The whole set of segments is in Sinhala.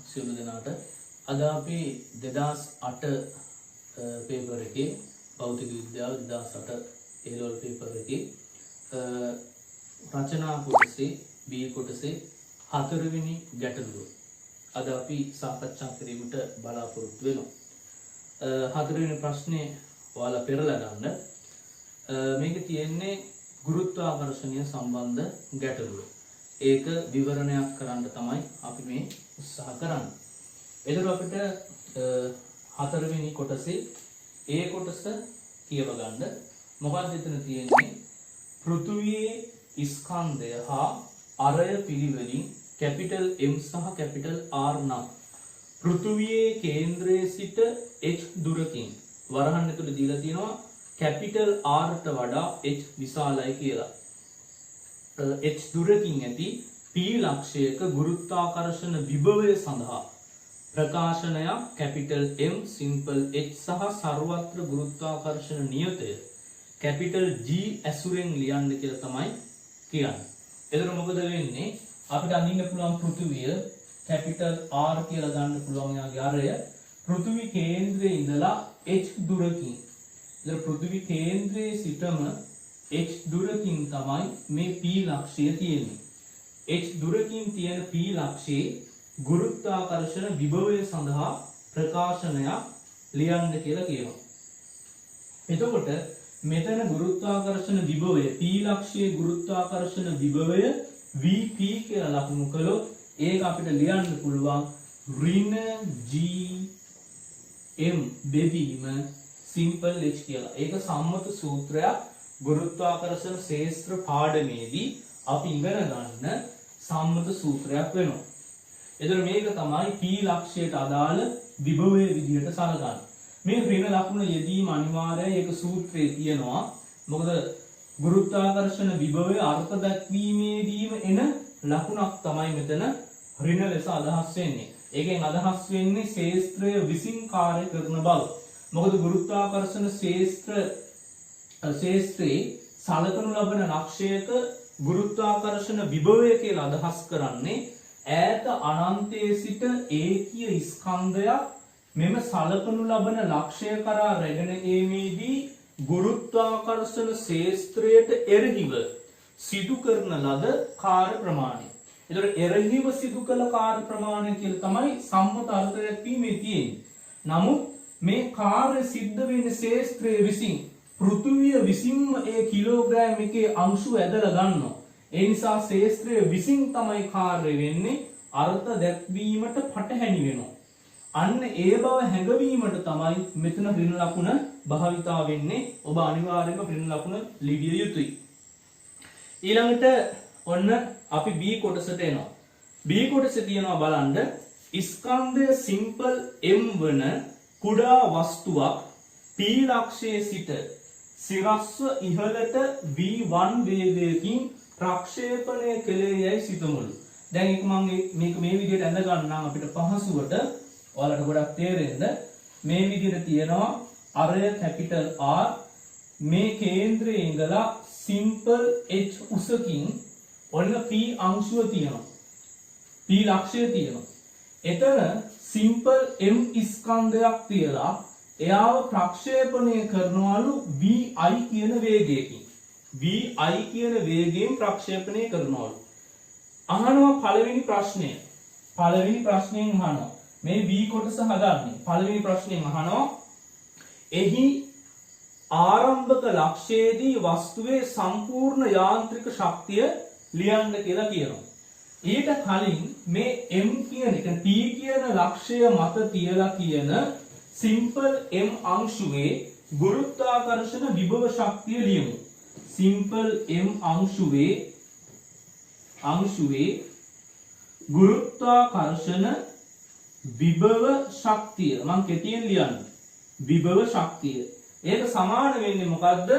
සියලු දෙනාට. අද අපි 2008 පේපර් එකේ භෞතික විද්‍යාව 2008 A level පේපර් එකේ රචනා කොටසේ B කොටසේ හතරවෙනි ගැටලුව අද අපි සාකච්ඡා කිරීමට බලාපොරොත්තු වෙනවා. හතරවෙනි ප්‍රශ්නේ ඔයාලා පෙරලා ගන්න. මේකේ තියෙන්නේ ගුරුත්වාකර්ෂණය සම්බන්ධ ගැටලුව. ඒක විවරණයක් කරන්න තමයි අපි මේ උත්සාහ කරන්නේ. එතකොට අපිට හතරවෙනි කොටසේ A කොටස කියව ගන්න. මොකක්ද එතන තියෙන්නේ? පෘථුවියේ ස්කන්ධය හා අරය පිළිවෙලින් කැපිටල් M සහ කැපිටල් R නම් පෘථුවියේ කේන්ද්‍රයේ සිට h දුරකින් වරහන් ඇතුළේ දීලා තියෙනවා කැපිටල් R ට වඩා h විශාලයි කියලා. h දුරකින් ඇති p ලක්ෂයක ගුරුත්වාකර්ෂණ විභවය සඳහා ප්‍රකාශනයක් කැපිටල් M සිම්පල් h සහ සර්වත්‍ර ගුරුත්වාකර්ෂණ නියතය කැපිටල් G ඇසුරෙන් ලියන්න කියලා තමයි කියන්නේ. එතකොට මොකද වෙන්නේ? අපිට අඳින්න පුළුවන් පෘථුවිය කැපිටල් R කියලා ගන්න පුළුවන් යාගේ අරය පෘථුවි කේන්ද්‍රයේ ඉඳලා h දුරකින්. ඉතින් පෘථුවි කේන්ද්‍රයේ සිටම h දුරකින් තමයි මේ p ලක්ෂය තියෙන්නේ. h දුරකින් තියෙන p ලක්ෂයේ ගුරුත්වාකර්ෂණ විභවය සඳහා ප්‍රකාශනයක් ලියන්න කියලා කියනවා. එතකොට මෙතන ගුරුත්වාකර්ෂණ විභවය p ලක්ෂයේ ගුරුත්වාකර්ෂණ විභවය vp කියලා ලකුණු කළොත් ඒක අපිට ලියන්න පුළුවන් ඍණ gm බෙදීම සිම්පල් h කියලා. ඒක සම්මත සූත්‍රයක් ගුරුත්වාකර්ෂණ ශාස්ත්‍ර පාඩමේදී අපි ඉගෙන ගන්න සම්මත සූත්‍රයක් වෙනවා. එතකොට මේක තමයි p ලක්ෂයට අදාළ විභවයේ විදිහට සලකන්නේ. මේ ඍණ ලකුණ යෙදීම අනිවාර්යයි. ඒක සූත්‍රයේ තියෙනවා. මොකද ගුරුත්වාකර්ෂණ විභවයේ අර්ථ දක්වීමේදීම එන ලකුණක් තමයි මෙතන ඍණ ලෙස අදහස් වෙන්නේ. ඒකෙන් අදහස් වෙන්නේ ශාස්ත්‍රය විසින් කාර්ය කරන බව. මොකද ගුරුත්වාකර්ෂණ ශාස්ත්‍රයේ සලකනු ලබන ලක්ෂයක ගුරුත්වාකර්ෂණ විභවය කියලා අදහස් කරන්නේ ඈත අනන්තයේ සිට ඒකීය ස්කන්ධයක් මෙම සලකනු ලබන ලක්ෂය කරා රැගෙන ඒමේදී ගුරුත්වාකර්ෂණ ශාස්ත්‍රයට එරෙහිව සිදු කරන ලද කාර්ය ප්‍රමාණය. ඒතර එරෙහිව සිදු කළ කාර්ය ප්‍රමාණය කියලා තමයි සම්මත අර්ථ දැක්වීමේ තියෙන්නේ. නමුත් මේ කාර්ය සිද්ධ වෙන්නේ ශාස්ත්‍රයේ විසින් පෘථුවිය විසින්ම ඒ කිලෝග්‍රෑම් එකේ අංශු ඇදලා ගන්නවා. ඒ නිසා ශාස්ත්‍රයේ විසින් තමයි කාර්ය වෙන්නේ අර්ථ දැක්වීමට පටහැනි වෙනවා. අන්න ඒ බව හැඟවීමට තමයි මෙතන ඍණ ලකුණ භාවිතා වෙන්නේ. ඔබ අනිවාර්යයෙන්ම ඍණ ලකුණ ලිවිය යුතුයි. ඊළඟට ඔන්න අපි B කොටසට එනවා. B කොටසේ තියෙනවා බලන්න ස්කන්ධය සිම්පල් M වන කුඩා වස්තුවක් P ලක්ෂයේ සිට සිරස්ව ඉහළට V1 වේගයකින් ප්‍රක්ෂේපණය කළේ යයි සිතමුලු. දැන් මේක මම මේක මේ විදිහට ඇඳ ගන්නම් අපිට පහසුවට ඔයාලට ගොඩක් තේරෙන්න. මේ විදිහට තියෙනවා අරය කැපිටල් R මේ කේන්ද්‍රයේ ඉඳලා සිම්පල් h උසකින් ඔන්න p අංශුව තියෙනවා. p ලක්ෂය තියෙනවා. එතන සිම්පල් m ස්කන්ධයක් තියලා එයාව ප්‍රක්ෂේපණය කරනවලු vi කියන වේගයකින්. vi කියන වේගයෙන් ප්‍රක්ෂේපණය කරනවලු. අහනවා පළවෙනි ප්‍රශ්නය. පළවෙනි ප්‍රශ්නයෙන් අහනවා මේ v කොටස හදන්නේ. පළවෙනි ප්‍රශ්නයෙන් අහනවා එහි ආරම්භක ලක්ෂයේදී වස්තුවේ සම්පූර්ණ යාන්ත්‍රික ශක්තිය ලියන්න කියලා කියනවා. ඊට කලින් මේ m කියන එක p කියන ලක්ෂය මත තියලා කියන සිම්පල් m අංශුවේ ගුරුත්වාකර්ෂණ විභව ශක්තිය ලියමු. සිම්පල් m අංශුවේ ගුරුත්වාකර්ෂණ විභව ශක්තිය මම කෙටියෙන් ලියන්නේ. විභව ශක්තිය. ඒක සමාන වෙන්නේ මොකද්ද?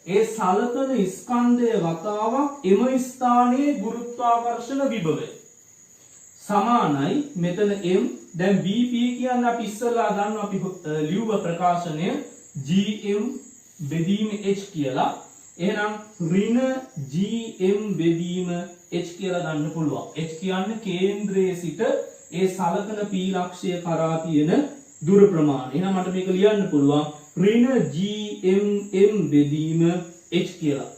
ඒ සලකන ස්කන්ධයේ වතාවක් එම ස්ථානයේ ගුරුත්වාකර්ෂණ විභවය සමානයි මෙතන m. දැන් vp කියන්නේ අපි ඉස්සෙල්ලා ගන්නවා අපි ලියුව ප්‍රකාශනය gm බෙදීම h කියලා. එහෙනම් ඍණ gm බෙදීම h කියලා ගන්න පුළුවන්. h කියන්නේ කේන්ද්‍රයේ සිට ඒ සලකන p ලක්ෂය කරා තියෙන දුර ප්‍රමාණය. එහෙනම් මට මේක ලියන්න පුළුවන් ඍණ gmm බෙදීම h කියලා.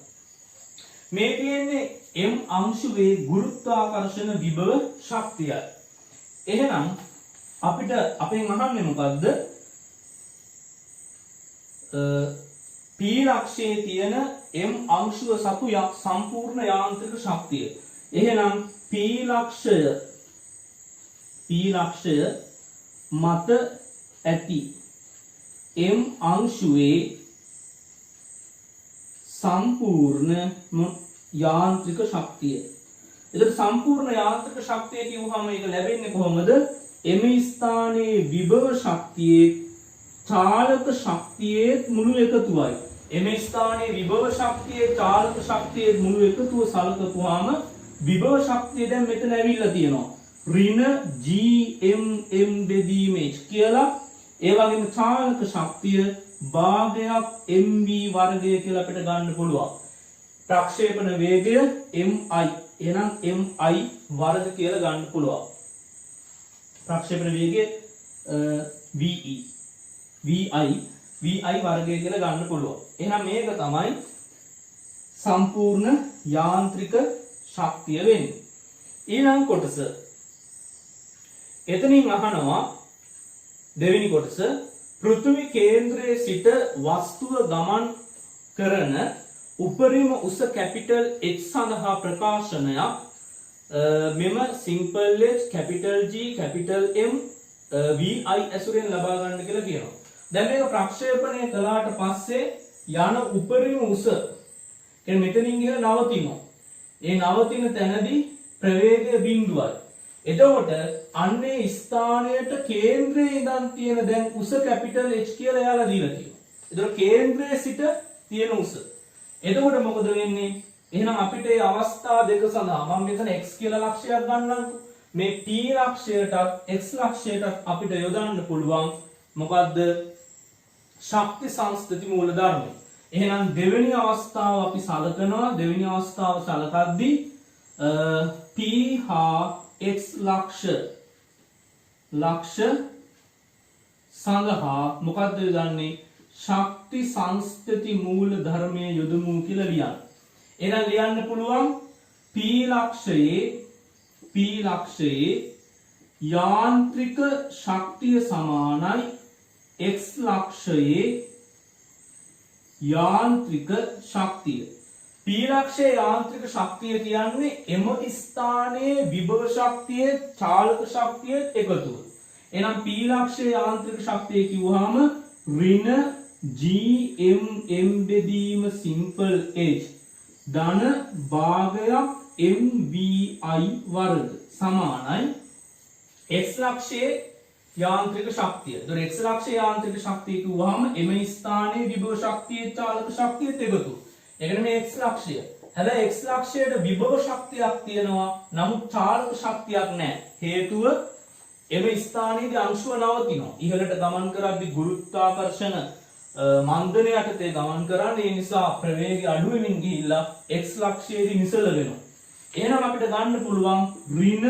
මේ කියන්නේ m අංශුවේ ගුරුත්වාකර්ෂණ විභව ශක්තියයි. එහෙනම් අපිට අපෙන් අහන්නේ මොකද්ද? p ලක්ෂයේ තියෙන m අංශුව සතු සම්පූර්ණ යාන්ත්‍රික ශක්තිය. එහෙනම් p ලක්ෂය මත ඇති m අංශුවේ සම්පූර්ණ යාන්ත්‍රික ශක්තිය. එතකොට සම්පූර්ණ යාන්ත්‍රික ශක්තිය කියුවහම ඒක ලැබෙන්නේ කොහොමද? m ස්ථානයේ විභව ශක්තියේ චාලක ශක්තියේ මුළු එකතුවයි. m ස්ථානයේ විභව ශක්තියේ චාලක ශක්තියේ මුළු එකතුව සලකපුවාම විභව ශක්තිය දැන් මෙතන ඇවිල්ලා තියෙනවා. ඍණ gmm බෙදීම h කියලා. ඒ වගේම චාලක ශක්තිය භාගයක් mv වර්ගය කියලා අපිට ගන්න පුළුවන්. ප්‍රක්ෂේපණ වේගය mi. එහෙනම් mi වර්ග කියලා ගන්න පුළුවන්. ප්‍රක්ෂේපණ වේගය ve vi වර්ගය කියලා ගන්න පුළුවන්. එහෙනම් මේක තමයි සම්පූර්ණ යාන්ත්‍රික ශක්තිය වෙන්නේ. ඊළඟ කොටස. එතනින් අහනවා දෙවෙනි කොටස පෘථිවි කේන්ද්‍රයේ සිට වස්තුව ගමන් කරන උපරිම උස කැපිටල් H සඳහා ප්‍රකාශනයක් මෙම simple H capital G capital M vi ඇසුරෙන් ලබා ගන්න කියලා කියනවා. දැන් මේක ප්‍රක්ෂේපණය කළාට පස්සේ යන උපරිම උස කියන්නේ මෙතනින් ගිහලා නවතිනවා. ඒ නවතින තැනදී ප්‍රවේගය බිඳුවයි. එතකොට අන්නේ ස්ථානයට කේන්ද්‍රයේ ඉඳන් තියෙන දැන් උස කැපිටල් H කියලා එයාලා දීලා තියෙනවා. එතකොට කේන්ද්‍රයේ සිට තියෙන උස. එතකොට මොකද වෙන්නේ? එහෙනම් අපිට මේ අවස්ථා දෙක සඳහා මම මෙතන x කියලා ලක්ෂයක් ගන්නම්කෝ. මේ p ලක්ෂයටත් x ලක්ෂයටත් අපිට යොදන්න පුළුවන් මොකද්ද? ශක්ති සංස්ථිති මූලධර්මය. එහෙනම් දෙවෙනි අවස්ථාව අපි සලකනවා. දෙවෙනි අවස්ථාව සලකද්දී p හා x ලක්ෂ සඳහා මොකද්ද යොදන්නේ? ශක්ති සංස්ථිති මූල ධර්මයේ යොදමු කියලා ලියන්න. එහෙනම් ලියන්න පුළුවන් p ලක්ෂයේ යාන්ත්‍රික ශක්තිය සමානයි x ලක්ෂයේ යාන්ත්‍රික ශක්තිය. p ලක්ෂයේ යාන්ත්‍රික ශක්තිය කියන්නේ එම ස්ථානයේ විභව ශක්තියේ චාලක ශක්තියේ එකතුව. එහෙනම් p ලක්ෂයේ යාන්ත්‍රික ශක්තිය කිව්වහම ඍණ gmm බෙදීම සිම්පල් h ධන භාගයක් mvi වර්ග සමානයි x ලක්ෂයේ යාන්ත්‍රික ශක්තිය. ඒතර x ලක්ෂයේ යාන්ත්‍රික ශක්තිය කිව්වහම එම ස්ථානයේ විභව ශක්තියේ චාලක ශක්තියත් එකතු. ඒකනේ මේ x ලක්ෂය. හැබැයි x ලක්ෂයට විභව ශක්තියක් තියෙනවා. නමුත් චාලක ශක්තියක් නැහැ. හේතුව එම ස්ථානයේදී අංශුව නවතිනවා. ඉහළට ගමන් කරද්දී ගුරුත්වාකර්ෂණ මන්දනය යටතේ ගමන් කරන්නේ. ඒ නිසා ප්‍රවේගය අඩු වෙමින් ගිහිල්ලා x ලක්ෂයේදී නිසල වෙනවා. එහෙනම් අපිට ගන්න පුළුවන් ඍණ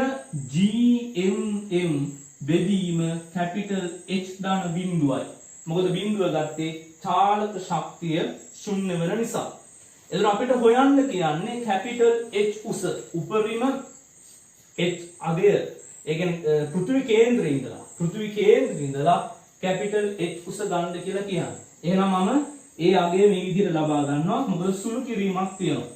gmm බෙදීම කැපිටල් H දාන බිඳුවයි. මොකද බිඳුව ගත්තේ චාලක ශක්තිය ශුන්‍ය වෙන නිසා. එතන අපිට හොයන්න කියන්නේ කැපිටල් H උස උපරිම H අගය. ඒ කියන්නේ පෘථිවි කේන්ද්‍රයේ ඉඳලා කැපිටල් H උස ගන්න කියලා කියන්නේ. එහෙනම් මම ඒ අගය මේ විදිහට ලබා ගන්නවා. මොකද සුළු කිරීමක් තියෙනවා.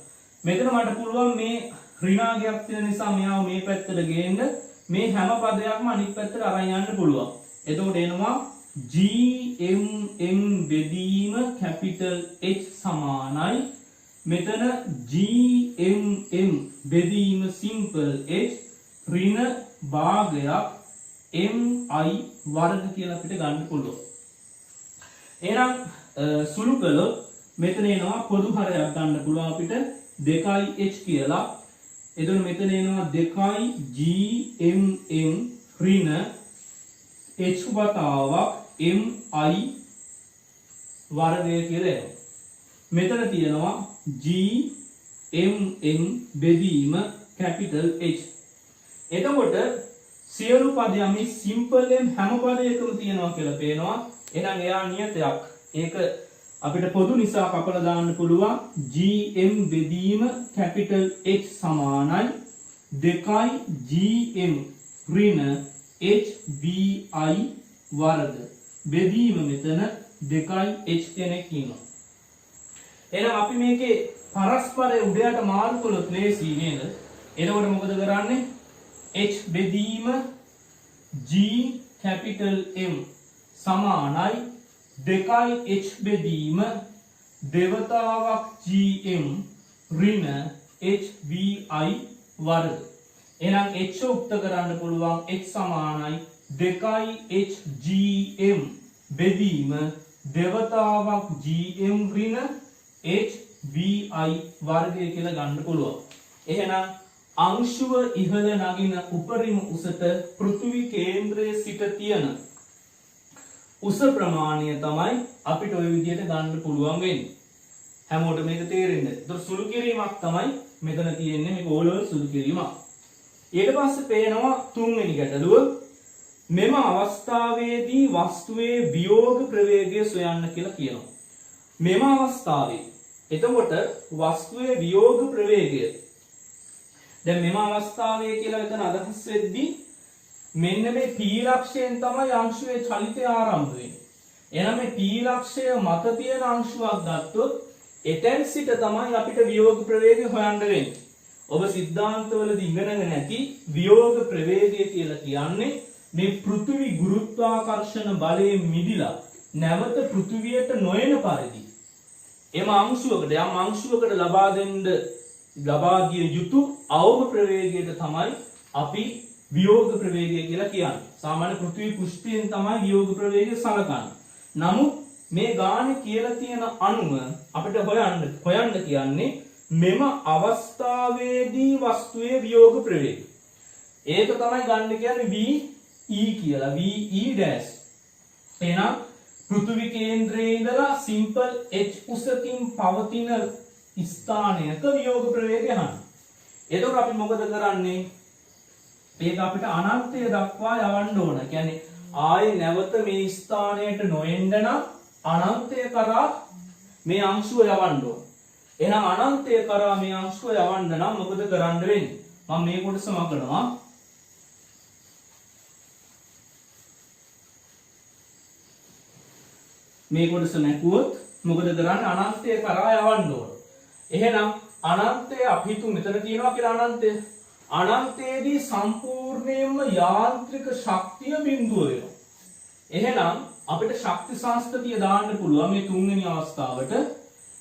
මෙතන මට පුළුවන් මේ ඍණාගයක් තියෙන නිසා මෙයාව මේ පැත්තට ගේන්න. මේ හැම පදයක්ම අනිත් පැත්තට අරන් යන්න පුළුවන්. එතකොට එනවා gmm බෙදීම කැපිටල් H සමානයි මෙතන gmm බෙදීම සිම්පල් H ඍණ භාගයක් mi වර්ග කියලා අපිට ගන්න පුළුවන්. එහෙනම් සුළු කළොත් මෙතන එනවා පොදු හරයක් ගන්න පුළුවන් අපිට 2h කියලා. එතකොට මෙතන එනවා 2gmm ඍණ h වතාවක් mi වර්ගය කියලා එනවා. මෙතන තියෙනවා gmm බෙදීම කැපිටල් H. එතකොට සියලු පදයන් මේ සිම්පල් m හැම පදයකම තියෙනවා කියලා පේනවා. එහෙනම් එයා නියතයක්. ඒක අපිට පොදු නිසා කපලා දාන්න පුළුවන්. gm බෙදීම capital H සමානයි 2යි gm ඍණ hbi වර්ග. බෙදීම මෙතන 2යි h කෙනෙක් ඉන්නවා. එහෙනම් අපි මේකේ පරස්පරය උඩයට මාරු කළොත් ලේසි නේද? එතකොට මොකද කරන්නේ? h බෙදීම g capital M සමානයි 2යි h බෙදීම දෙවතාවක් gm ඍණ hbi වර්ග. එහෙනම් h උක්ත කරන්න පුළුවන් h සමානයි 2යි h gm බෙදීම දෙවතාවක් gm ඍණ hbi වර්ගය කියලා ගන්න පුළුවන්. එහෙනම් අංශුව ඉහළ නගින උපරිම උසට පෘථිවි කේන්ද්‍රයේ සිට තියෙන උස ප්‍රමාණය තමයි අපිට ওই විදිහට ගන්න පුළුවන් වෙන්නේ. හැමෝටම මේක තේරෙන්නේ. ඒතර සුළු කිරීමක් තමයි මෙතන තියෙන්නේ. මේක ඕලවල් සුළු කිරීමක්. ඊට පස්සේ පේනවා තුන්වෙනි ගැටලුව. මෙම අවස්ථාවේදී වස්තුවේ වියෝග ප්‍රවේගය සොයන්න කියලා කියනවා. මෙම අවස්ථාවේ එතකොට වස්තුවේ වියෝග ප්‍රවේගය දැන් මෙම අවස්ථාවේ කියලා මෙතන අදහස් වෙද්දී මෙන්න මේ p ලක්ෂයෙන් තමයි අංශුවේ චලිතය ආරම්භ වෙන්නේ. එහෙනම් මේ p ලක්ෂය මත තියෙන අංශුවක් ගත්තොත් එතෙන් සිට තමයි අපිට වියෝග ප්‍රවේගය හොයන්න වෙන්නේ. ඔබ සිද්ධාන්තවලදී ඉගෙනගෙන නැති වියෝග ප්‍රවේගය කියලා කියන්නේ මේ පෘථිවි ගුරුත්වාකර්ෂණ බලයෙන් මිදිලා නැවත පෘථිවියට නොයන පරිදි එම අංශුවකට යම් අංශුවකට ලබා දිය යුතු අවම ප්‍රවේගයට තමයි අපි වියෝග ප්‍රවේගය කියලා කියන්නේ. සාමාන්‍ය පෘථිවි පෘෂ්ඨයෙන් තමයි වියෝග ප්‍රවේගය සලකන්නේ. නමුත් මේ ගානේ කියලා තියෙන අණුව අපිට හොයන්න කියන්නේ මෙම අවස්ථාවේදී වස්තුවේ වියෝග ප්‍රවේගය. ඒක තමයි ගන්න කියන්නේ VE කියලා. VE'. එහෙනම් පෘථිවි කේන්ද්‍රයේ ඉඳලා සිම්පල් h උසකින් පවතින ස්ථානයක වියෝග ප්‍රවේගය ගන්න. එතකොට අපි මොකද කරන්නේ? මේක අපිට අනන්තය දක්වා යවන්න ඕන. කියන්නේ ආයේ නැවත මේ ස්ථානයට නොඑන්න නම් අනන්තය කරා මේ අංශුව යවන්න ඕන. එහෙනම් අනන්තය කරා මේ අංශුව යවන්න නම් මොකද කරන්න වෙන්නේ? මම මේ කොටස මකනවා. මේ කොටස නැකුවොත් මොකද කරන්නේ? අනන්තය කරා යවන්න ඕන. එහෙනම් අනන්තය අපි හිතමු මෙතන තියෙනවා කියලා අනන්තය. අනන්තයේදී සම්පූර්ණයෙන්ම යාන්ත්‍රික ශක්තිය බිඳුව වෙනවා. එහෙනම් අපිට ශක්ති සංස්ථතිය දාන්න පුළුවන් මේ තුන්වෙනි අවස්ථාවට.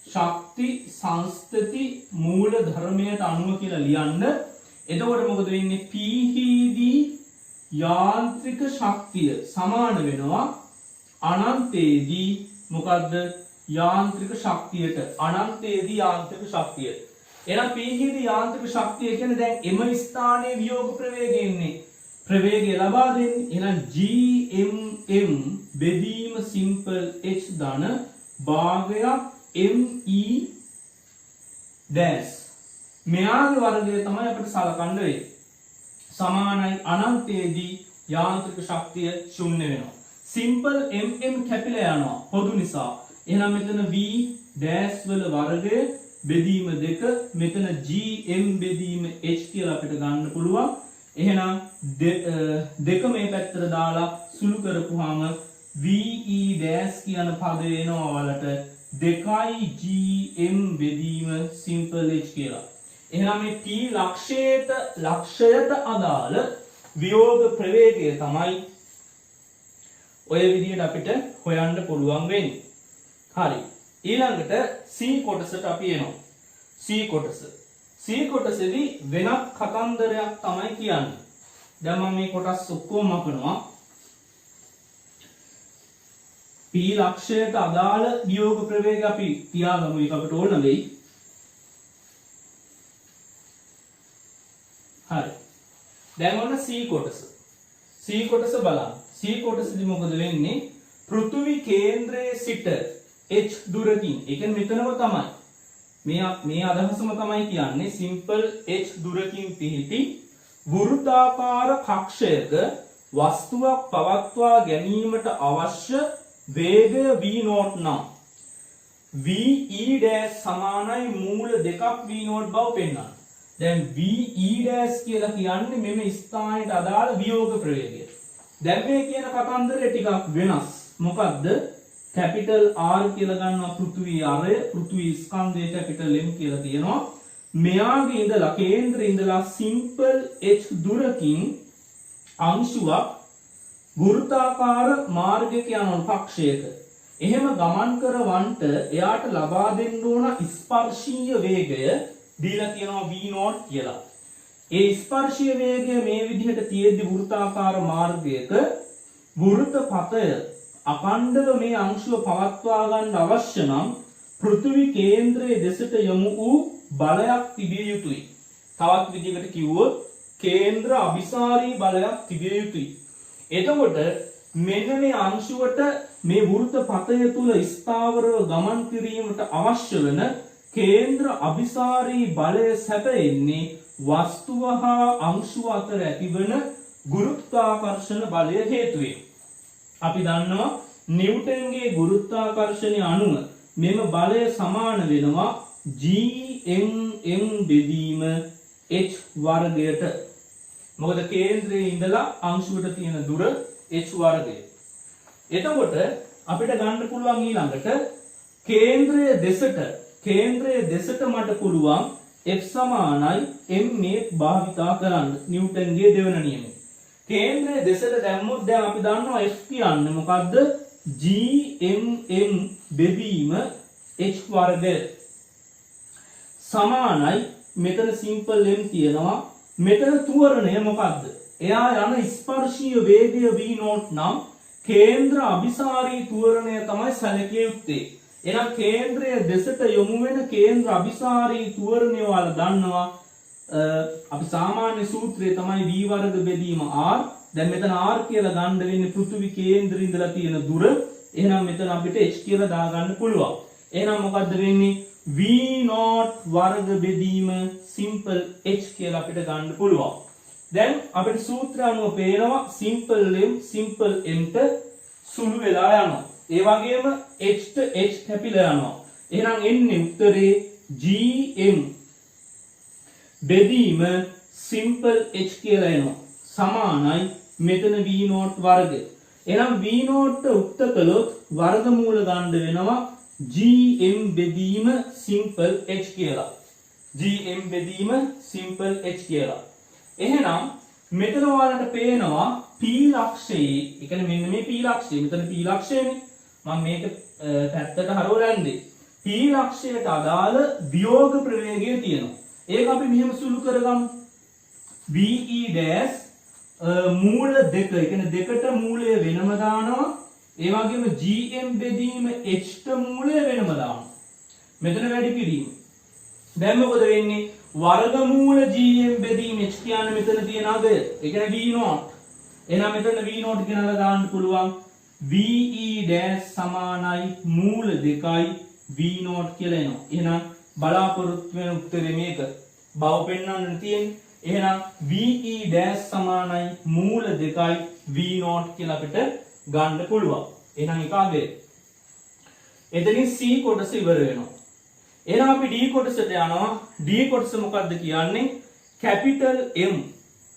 ශක්ති සංස්ථති මූල ධර්මයට අනුව කියලා ලියන්න. එතකොට මොකද වෙන්නේ? P දී යාන්ත්‍රික ශක්තිය සමාන වෙනවා අනන්තයේදී මොකද්ද? යාන්ත්‍රික ශක්තියට. අනන්තයේදී යාන්ත්‍රික ශක්තිය. එහෙනම් P දී යාන්ත්‍රික ශක්තිය කියන්නේ දැන් එම ස්ථානයේ වියෝග ප්‍රවේගය ඉන්නේ. ප්‍රවේගය ලබා දෙන්නේ. එහෙනම් GMM බෙදීම සිම්පල් H ධන භාගයක් ME dash. මෙයාගේ වර්ගය තමයි අපිට සලකන්න වෙන්නේ. සමානයි අනන්තයේදී යාන්ත්‍රික ශක්තිය ශුන්‍ය වෙනවා. සිම්පල් MM කැපිලා යනවා පොදු නිසා. එහෙනම් මෙතන V dash වල වර්ගය බෙදීම 2 මෙතන gm බෙදීම h කියලා අපිට ගන්න පුළුවන්. එහෙනම් දෙක මේ පැත්තට දාලා සුළු කරපුවාම ve dash කියන පදේ එනවා වලට 2යි gm බෙදීම simple h කියලා. එහෙනම් මේ p ලක්ෂයට අදාළ වියෝග ප්‍රවේගය තමයි ඔය විදිහට අපිට හොයන්න පුළුවන් වෙන්නේ. හරි. ඊළඟට C කොටසට අපි එනවා. C කොටසේදී වෙනත් කතන්දරයක් තමයි කියන්නේ. දැන් මම මේ කොටස් ඔක්කොම මකනවා. P ලක්ෂයට අදාළ වියෝග ප්‍රවේගය අපි තියාගමු. ඒක අපිට ඕන වෙයි. හරි. දැන් ඔන්න C කොටස. C කොටස බලන්න. C කොටසේදී මොකද වෙන්නේ? පෘථිවි කේන්ද්‍රයේ සිට h දුරකින්. ඒ කියන්නේ මෙතනම තමයි. මේ අදහසම තමයි කියන්නේ සිම්පල් h දුරකින් පිහිටි වෘත්තාකාර කක්ෂයක වස්තුවක් පවත්වා ගැනීමට අවශ්‍ය වේගය v0 නම් ve' සමානයි මූල දෙකක් v0 බව පෙන්වන්න. දැන් ve' කියලා කියන්නේ මෙම ස්ථානයට අදාළ වියෝග ප්‍රවේගය. දැන් මේ කියන කතන්දරය ටිකක් වෙනස්. මොකද්ද? කැපිටල් R කියලා ගන්නවා පෘථිවි අරය, පෘථිවි ස්කන්ධය කැපිටල් M කියලා තියෙනවා. මෙයාගේ ඉඳලා කේන්ද්‍රේ ඉඳලා සිම්පල් h දුරකින් අංශුවක් වෘත්තාකාර මාර්ගයක යන කක්ෂයක එහෙම ගමන් කරවන්ට එයාට ලබා දෙන්න ඕන ස්පර්ශීය වේගය දීලා තියෙනවා v0 කියලා. ඒ ස්පර්ශීය වේගය මේ විදිහට තියෙද්දි වෘත්තාකාර මාර්ගයක වෘත්තපතය අඛණ්ඩව මේ අංශුව පවත්වා ගන්න අවශ්‍ය නම් පෘථිවි කේන්ද්‍රයේ දෙසට යොමු වූ බලයක් තිබිය යුතුයි. තවත් විදිහකට කිව්වොත් කේන්ද්‍ර අභිසාරී බලයක් තිබිය යුතුයි. එතකොට මෙන්න මේ අංශුවට මේ වෘත්තපතය තුල ස්ථාවරව ගමන් කිරීමට අවශ්‍ය වෙන කේන්ද්‍ර අභිසාරී බලය සැපෙන්නේ වස්තුව හා අංශුව අතර ඇතිවන ගුරුත්වාකර්ෂණ බලය හේතුවෙන්. අපි දන්නවා නිව්ටන්ගේ ගුරුත්වාකර්ෂණය අනුව මෙම බලය සමාන වෙනවා Gm බෙදීම h වර්ගයට. මොකද කේන්ද්‍රයේ ඉඳලා අංශුවට තියෙන දුර h වර්ගය. එතකොට අපිට ගන්න පුළුවන් ඊළඟට කේන්ද්‍රයේ දෙසට මට පුළුවන් f සමානයි m මේ භාවිතා කරන්න නිව්ටන්ගේ දෙවන නියමය. කේන්ද්‍රයේ දෙසට දැම්මොත් දැන් අපි දන්නවා f කියන්නේ මොකද්ද? Gm බෙදීම h වර්ගය සමානයි මෙතන සිම්පල් m තියෙනවා. මෙතන තුවරණය මොකද්ද? එයා යන ස්පර්ශීය වේගය v0 නම් කේන්ද්‍ර අභිසාරී තුවරණය තමයි සැලකිය යුත්තේ. එහෙනම් කේන්ද්‍රයේ දෙසට යොමු වෙන කේන්ද්‍ර අභිසාරී තුවරණය වල දන්නවා අපි සාමාන්‍ය සූත්‍රය තමයි v වර්ග බෙදීම r. දැන් මෙතන r කියලා ගන්න වෙන්නේ පෘථිවි කේන්ද්‍රේ ඉඳලා තියෙන දුර. එහෙනම් මෙතන අපිට h කියලා දාගන්න පුළුවන්. එහෙනම් මොකද්ද වෙන්නේ? v0 වර්ග බෙදීම සිම්පල් h කියලා අපිට ගන්න පුළුවන්. දැන් අපිට සූත්‍රය අනුව පේනවා සිම්පල් m ට සුළු වෙලා යනවා. ඒ වගේම h ට h කැපිලා යනවා. එහෙනම් එන්නේ උත්තරේ gm බෙදීම සිම්පල් h කියලා එනවා. සමානයි මෙතන v0 වර්ගය. එහෙනම් v0 ට උක්ත කළොත් වර්ගමූල ගන්න වෙනවා gm බෙදීම සිම්පල් h කියලා. gm බෙදීම සිම්පල් h කියලා. එහෙනම් මෙතන ඔයාලට පේනවා p ලක්ෂයේ, ඒ කියන්නේ මෙන්න මේ p ලක්ෂය, මෙතන p ලක්ෂයනේ. මම මේක පැත්තට හරවලා යන්නේ. p ලක්ෂයට අදාළ වියෝග ප්‍රවේගය තියෙනවා. ඒක අපි මෙහෙම සුළු කරගමු. ve මූල දෙක, ඒ කියන්නේ දෙකට මූලය වෙනම දානවා. ඒ වගේම gm බෙදීම h ට මූලය වෙනම දානවා. මෙතන වැඩි කිරීම. දැන් මොකද වෙන්නේ? වර්ගමූල gm බෙදීම h කියන්නේ මෙතන තියෙන අගය. ඒ කියන්නේ v0. එහෙනම් මෙතන v0 කියනලා දාන්න පුළුවන් ve සමානයි මූල දෙකයි v0 කියලා එනවා. එහෙනම් බලාපොරොත්තු වෙන උත්තරේ මේක. බව පෙන්වන්න තියෙන්නේ. එහෙනම් ve සමානයි මූල දෙකයි v0 කියලා අපිට ගන්න පුළුවන්. එහෙනම් එක අගය. එතනින් c කොටස ඉවර වෙනවා. එහෙනම් අපි d කොටසට යනවා. d කොටස මොකක්ද කියන්නේ? Capital M.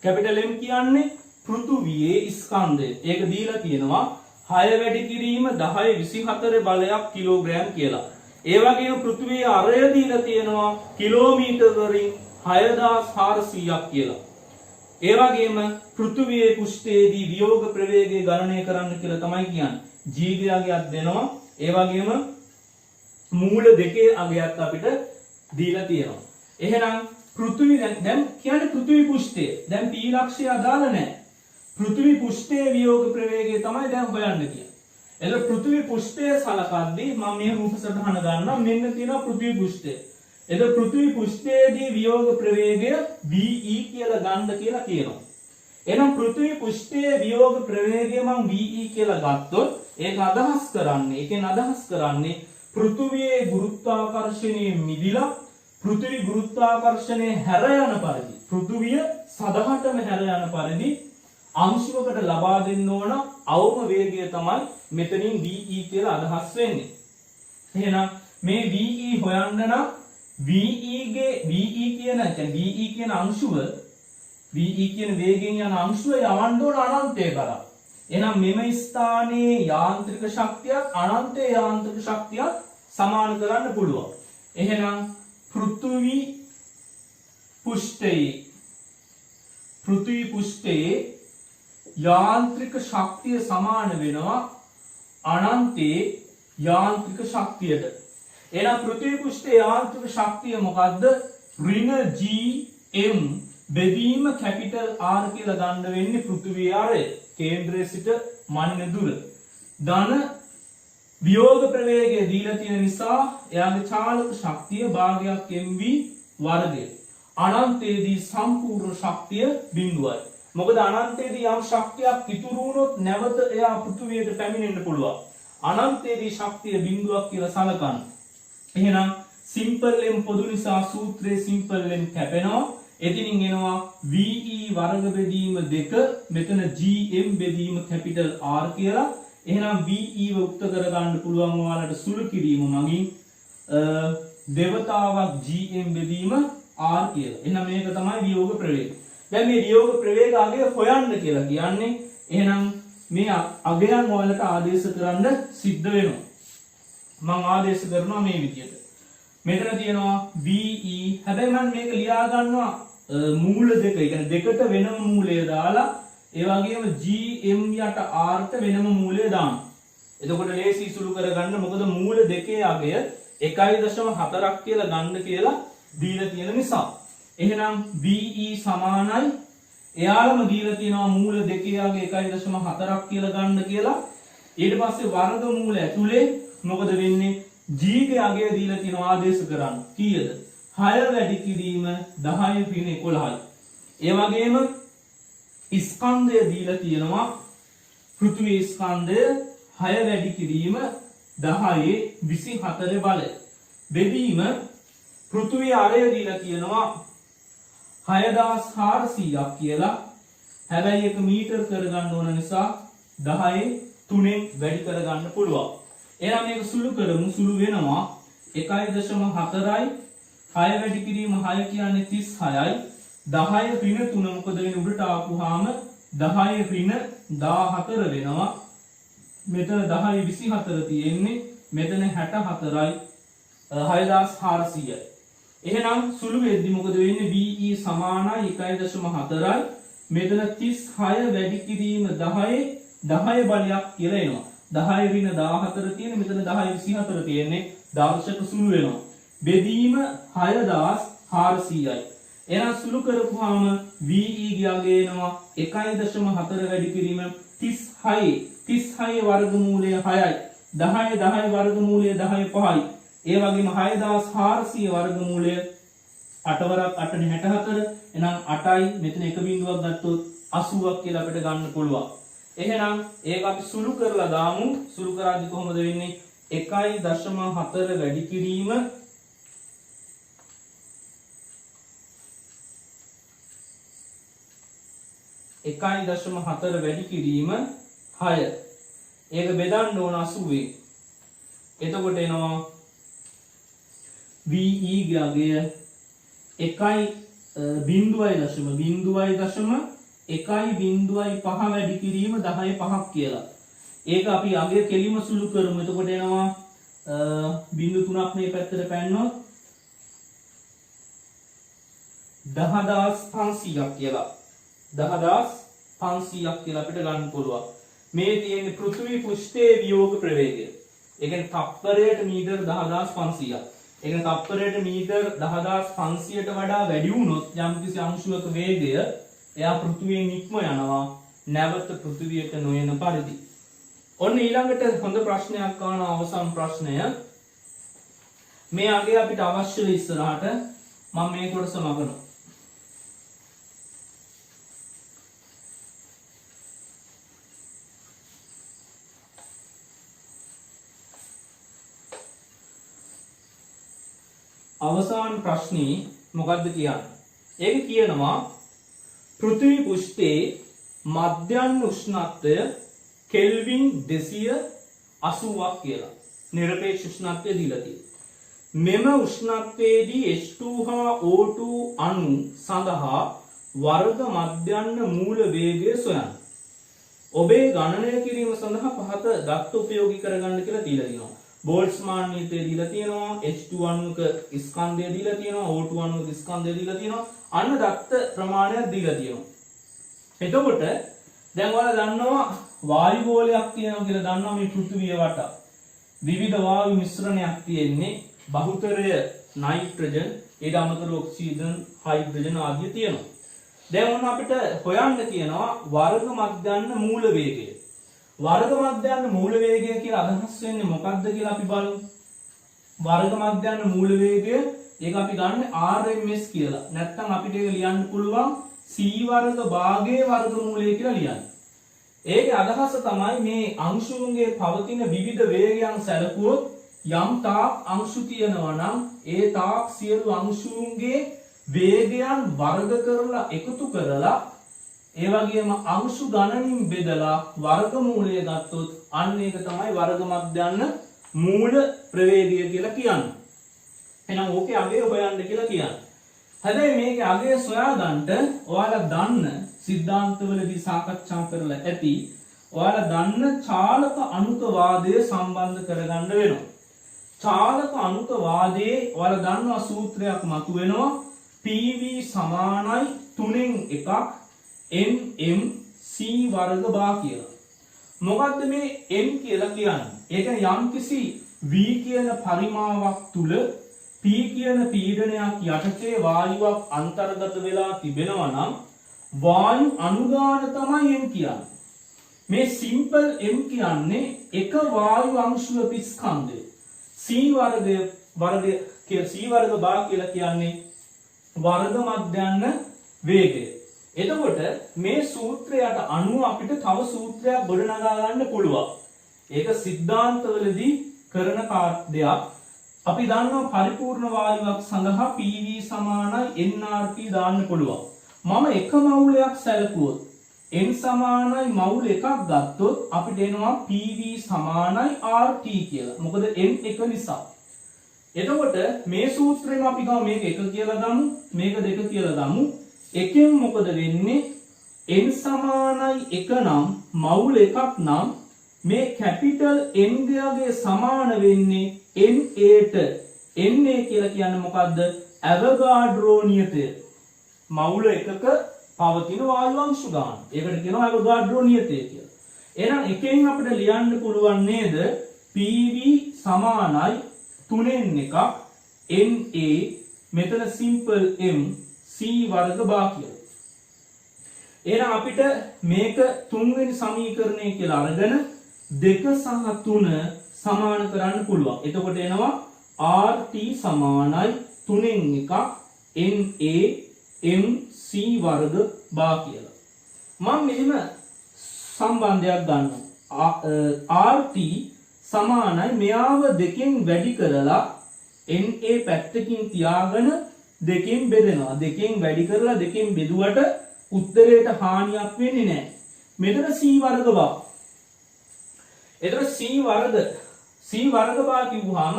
කැපිටල් M කියන්නේ පෘථුවියේ ස්කන්ධය. ඒක දීලා තියෙනවා 6 වැඩි කිරීම 1024 බලයක් කිලෝග්‍රෑම් කියලා. ඒ වගේම පෘථුවියේ අරය දීලා තියෙනවා කිලෝමීටර වලින් 6400ක් කියලා. ඒ වගේම පෘථුවියේ පෘෂ්ඨයේදී වියෝග ප්‍රවේගය ගණනය කරන්න කියලා තමයි කියන්නේ. g ගේ අගයක් දෙනවා. ඒ වගේම මූල දෙකේ අගයක් අපිට දීලා තියෙනවා. එහෙනම් පෘථිවි දැන් කියන්නේ පෘථිවි පෘෂ්ඨය. දැන් p ලක්ෂය අදාළ නැහැ. පෘථිවි පෘෂ්ඨයේ වියෝග ප්‍රවේගය තමයි දැන් හොයන්න කියන්නේ. එතකොට පෘථිවි පෘෂ්ඨය සලකද්දී මම මේ රූප සටහන ගන්නවා. මෙන්න තියෙනවා පෘථිවි පෘෂ්ඨය. එතකොට පෘථිවි පෘෂ්ඨයේදී වියෝග ප්‍රවේගය ve කියලා ගන්න කියලා කියනවා. එහෙනම් පෘථිවි පෘෂ්ඨයේ වියෝග ප්‍රවේගය මම ve කියලා ගත්තොත් ඒක අදහස් කරන්නේ, ඒකෙන් අදහස් කරන්නේ පෘථිවියේ ගුරුත්වාකර්ෂණයේ මිදිලා පෘථිවි ගුරුත්වාකර්ෂණය හැර යන පරිදි පෘථුවිය සදහටම හැර යන පරිදි අංශුවකට ලබා දෙන්න ඕන අවම වේගය තමයි මෙතනින් VE කියලා අදහස් වෙන්නේ. එහෙනම් මේ VE හොයන්න නම් VE කියන අංශුව VE කියන වේගයෙන් යන අංශුව යවන්න ඕන අනන්තය කරා. එහෙනම් මෙම ස්ථානයේ යාන්ත්‍රික ශක්තියත් අනන්තයේ යාන්ත්‍රික ශක්තියත් සමාන කරන්න පුළුවන්. එහෙනම් පෘථිවි පෘෂ්ඨයේ යාන්ත්‍රික ශක්තිය සමාන වෙනවා අනන්තයේ යාන්ත්‍රික ශක්තියට. එහෙනම් පෘථිවි පෘෂ්ඨයේ යාන්ත්‍රික ශක්තිය මොකද්ද? ඍණ Gm බෙදීම කැපිටල් R කියලා ගන්න වෙන්නේ පෘථිවියේ ආරය කේන්ද්‍රයේ සිට මනින දුර. ධන වියෝග ප්‍රවේගය දීලා තියෙන නිසා එයාගේ චාලක ශක්තිය භාගයක් mv වර්ගය. අනන්තයේදී සම්පූර්ණ ශක්තිය බිඳුවයි. මොකද අනන්තයේදී යම් ශක්තියක් ඉතුරු වුණොත් නැවත එයා පෘථිවියට පැමිණෙන්න පුළුවන්. අනන්තයේදී ශක්තිය බිඳුවක් කියලා සලකන්න. එහෙනම් සිම්පල් m පොදු නිසා සූත්‍රයේ සිම්පල් m කැපෙනවා. එතනින් එනවා VE වර්ග බෙදීම 2 මෙතන GM බෙදීම කැපිටල් R කියලා. එහෙනම් VE උක්ත කරගන්න පුළුවන් ඔයාලට සුළු කිරීම මගින් දෙවතාවක් GM බෙදීම R කියලා. එහෙනම් මේක තමයි වියෝග ප්‍රවේගය. දැන් මේ වියෝග ප්‍රවේග අගය හොයන්න කියලා කියන්නේ. එහෙනම් මේ අගයන් ඔයාලට ආදේශ කරන්න සිද්ධ වෙනවා. මම ආදේශ කරනවා මේ විදිහට. මෙතන තියෙනවා VE. හැබැයි මම මේක ලියා ගන්නවා මූල දෙක. ඒ කියන්නේ දෙකට වෙනම මූලය දාලා ඒ වගේම GM යට R ට වෙනම මූලය දාන්න. එතකොට ලේසි සුළු කරගන්න. මොකද මූල දෙකේ අගය 1.4ක් කියලා ගන්න කියලා දීලා තියෙන නිසා. එහෙනම් VE සමානයි එයාලම දීලා තියෙනවා මූල දෙකේ අගය 1.4ක් කියලා ගන්න කියලා. ඊට පස්සේ වර්ග මූල ඇතුලේ මොකද වෙන්නේ? G ගේ අගය දීලා තියෙනවා ආදේශ කරන්න. කීයද? 6 වැඩි කිරීම 10/11යි. ඒ වගේම ස්කන්ධය දීලා තියෙනවා පෘථිවි ස්කන්ධය 6 වැඩි කිරීම 10/24 බලය. බෙදීම පෘථිවි ආරය දීලා තියෙනවා 6400ක් කියලා. හැබැයි ඒක මීටර් කරගන්න ඕන නිසා 10/3ෙන් වැඩි කරගන්න පුළුවන්. එහෙනම් මේක සුළු කරමු. සුළු වෙනවා 1.4යි 6 වැඩි කිරීම 6 කියන්නේ 36යි 10 ඍණ 3 මොකද වෙන්නේ උඩට ආපුවාම 10 ඍණ 14 වෙනවා. මෙතන 10/24 තියෙන්නේ. මෙතන 64යි 6400යි. එහෙනම් සුළු වෙද්දි මොකද වෙන්නේ? VE සමානයි 1.4යි මෙතන 36 වැඩි කිරීම 10 බලයක් කියලා එනවා. 10 ඍණ 14 තියෙන මෙතන 10/24 තියෙන්නේ. දාර්ශක සුළු වෙනවා. බෙදීම 6400යි. එහෙනම් සුළු කරපුවාම VE ගියාගේ එනවා 1.4 වැඩි කිරීම 36. 36 වර්ගමූලය 6යි. 10 වර්ගමූලය 10/5යි. ඒ වගේම 6400 වර්ගමූලය 8 වරක් 8 නේ 64. එහෙනම් 8යි මෙතන එක බිඳුවක් ගත්තොත් 80ක් කියලා අපිට ගන්න පුළුවන්. එහෙනම් ඒක අපි සුළු කරලා දාමු. සුළු කරද්දි කොහොමද වෙන්නේ? 1.4 වැඩි කිරීම 1.4 වැඩි කිරීම 6. ඒක බෙදන්න ඕන 80. එතකොට එනවා VE ගාගය 1.5 වැඩි කිරීම 10/5ක් කියලා. ඒක අපි අගය කෙලිම සුළු කරමු. එතකොට එනවා 0.3ක් මේ පැත්තට පැන්නොත් 10500ක් කියලා. 10500ක් කියලා අපිට ගන්න පුළුවන්. මේ තියෙන්නේ පෘථිවි පෘෂ්ඨයේ වියෝග ප්‍රවේගය. ඒ කියන්නේ තප්පරයට මීටර 10500ක්. ඒ කියන්නේ තප්පරයට මීටර 10500ට වඩා වැඩි වුණොත් යම්කිසි අංශුවක වේගය එයා පෘථිවියෙන් ඉක්ම යනවා නැවත පෘථිවියට නොයන පරිදි. ඔන්න ඊළඟට හොඳ ප්‍රශ්නයක් අහන අවසන් ප්‍රශ්නය. මේ අගය අපිට අවශ්‍ය ඉස්සරහට මම මේ කොටස මගනවා. අවසාන ප්‍රශ්නේ මොකද්ද කියන්නේ? ඒක කියනවා පෘථිවි පෘෂ්ඨයේ මධ්‍යම උෂ්ණත්වය කෙල්වින් 280ක් කියලා. නිරපේක්ෂ උෂ්ණත්වය දීලා තියෙනවා. මෙම උෂ්ණත්වයේදී H2 හා O2 අණු සඳහා වර්ග මධ්‍යම මූල වේගය සොයන්න. ඔබේ ගණනය කිරීම සඳහා පහත දත්ත උපයෝගී කරගන්න කියලා දීලා තියෙනවා. බෝල්ට්ස්මාන් නීතිය දීලා තියෙනවා, H2 අණුක ස්කන්ධය දීලා තියෙනවා, O2 අණුක ස්කන්ධය දීලා තියෙනවා. අන්න දත්ත ප්‍රමාණයක් දීලා තියෙනවා. එතකොට දැන් ඔයාලා දන්නවා වායු ගෝලයක් තියෙනවා කියලා දන්නවා මේ පෘථිවිය වටා. විවිධ වායු මිශ්‍රණයක් තියෙන්නේ. බහුතරය නයිට්‍රජන්, ඊට අමතරව ඔක්සිජන්, හයිඩ්‍රජන් ආදී තියෙනවා. දැන් ඔන්න අපිට හොයන්න කියනවා වර්ග මධ්‍යම මූල වේගය. වර්ග මධ්‍යම මූල වේගය කියලා අදහස් වෙන්නේ මොකක්ද කියලා අපි බලමු. වර්ග මධ්‍යම මූල වේගය ඒක අපි ගන්න RMS කියලා. නැත්නම් අපිට ඒක ලියන්න පුළුවන් c වර්ග භාගයේ වර්ගමූලය කියලා ලියන්න. ඒකේ අදහස තමයි මේ අංශුන්ගේ පවතින විවිධ වේගයන් සැලකුවොත් යම් තාක් අංශු තියෙනවා නම් ඒ තාක් සියලු අංශුන්ගේ වේගයන් වර්ග කරලා එකතු කරලා ඒ වගේම අංශු ගණනින් බෙදලා වර්ගමූලය ගත්තොත් අන්න ඒක තමයි වර්ග මධ්‍යම මූල ප්‍රවේගය කියලා කියන්නේ. එහෙනම් ඕකේ අගය හොයන්න කියලා කියන්නේ. හැබැයි මේකේ අගය සොයාගන්න ඔයාලා දන්න සිද්ධාන්තවලදී සාකච්ඡා කරලා ඇති ඔයාලා දන්න චාලක අණුක වාදය සම්බන්ධ කරගන්න වෙනවා. චාලක අණුක වාදයේ ඔයාලා දන්නවා සූත්‍රයක් මතුවෙනවා PV සමානයි 3න් 1ක් nm c වර්ග බා කියලා. මොකද්ද මේ m කියලා කියන්නේ? ඒ කියන්නේ යම්කිසි v කියන පරිමාවක් තුල p කියන පීඩනයක් යටතේ වායුවක් අන්තර්ගත වෙලා තිබෙනවා නම් වායු අනුගාන තමයි m කියන්නේ. මේ සිම්පල් m කියන්නේ එක වායු අංශුවක ස්කන්ධය. c වර්ග බා කියලා කියන්නේ වර්ග මධ්‍යම වේගය. එතකොට මේ සූත්‍රයට අනුව අපිට තව සූත්‍රයක් ගොඩනගා ගන්න පුළුවන්. ඒක සිද්ධාන්තවලදී කරන දෙයක්. අපි දන්නවා පරිපූර්ණ වායුවක් සඳහා PV සමානයි nRT දාන්න පුළුවන්. මම එක මවුලයක් සැලකුවොත් n සමානයි මවුල එකක් ගත්තොත් අපිට එනවා PV සමානයි RT කියලා. මොකද n එක නිසා. එතකොට මේ සූත්‍රයෙන් අපි ගාව මේක 1 කියලා ගමු, මේක 2 කියලා ගමු. එකෙන් මොකද වෙන්නේ? n සමානයි 1 නම් මවුල එකක් නම් මේ කැපිටල් n ගගේ සමාන වෙන්නේ na ට. na කියලා කියන්නේ මොකද්ද? ඇවෝගාඩ්‍රෝ නියතය. මවුල එකක පවතින වායු අංශු ගාන. ඒකට කියනවා ඇවෝගාඩ්‍රෝ නියතය කියලා. එහෙනම් එකෙන් අපිට ලියන්න පුළුවන් නේද? PV සමානයි 3න් 1ක් na මෙතන සිම්පල් m c වර්ග බා කියලා. එහෙනම් අපිට මේක තුන්වෙනි සමීකරණය කියලා අරගෙන 2 සහ 3 සමාන කරන්න පුළුවන්. එතකොට එනවා RT සමානයි 3න් 1ක් na m c වර්ග බා කියලා. මම මෙහෙම සම්බන්ධයක් ගන්නවා. RT සමානයි මෙයාව දෙකෙන් වැඩි කරලා na පැත්තකින් තියාගෙන දෙකෙන් බෙදෙනවා. දෙකෙන් වැඩි කරලා දෙකෙන් බෙදුවට උත්තරයට හානියක් වෙන්නේ නැහැ. මෙතන c වර්ග බා. එතන c වර්ග බා කිව්වහම